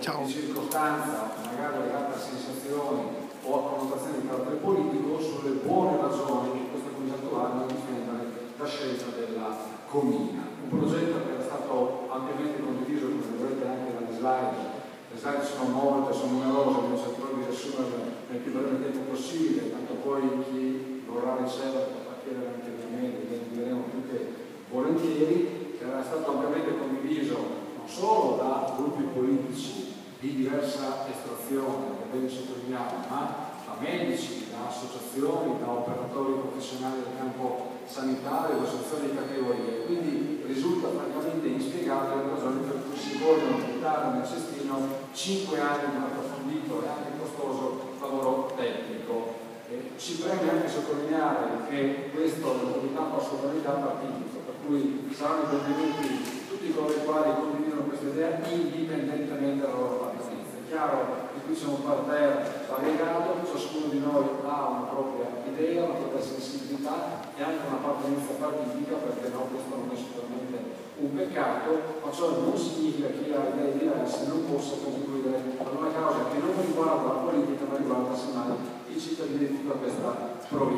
di circostanza, magari legate a sensazioni o a connotazioni di carattere politico, sulle buone ragioni che questa comunità attuale non difendere la scelta della Comina. Un progetto che era stato ampiamente condiviso, come vedrete anche dalle slide. Le slide sono molte, sono numerose, abbiamo cercato di riassumerle nel più breve tempo possibile, tanto poi chi vorrà ricevere potrà chiedere anche da me, li vedremo più che volentieri, che era stato ampiamente condiviso non solo da gruppi politici di diversa estrazione, che ben sottolineato, ma da medici, da associazioni, da operatori professionali del campo sanitario, da associazioni di categorie. Quindi risulta francamente inspiegabile le ragioni per cui si vogliono portare nel cestino 5 anni di un approfondito e anche costoso lavoro tecnico. Ci preme anche sottolineare che questo è un risultato assolutamente apartitico, per cui saranno benvenuti tutti coloro i quali condividono questa idea indipendentemente dalla loro appartenenza. È chiaro che qui c'è un parterre variegato, ciascuno di noi ha una propria idea, una propria sensibilità e anche un'appartenenza partitica, perché no, questo non è sicuramente un peccato, ma ciò non significa che chi ha idee diverse non possa contribuire ad una causa che non riguarda la politica, ma riguarda semmai i cittadini di tutta questa provincia.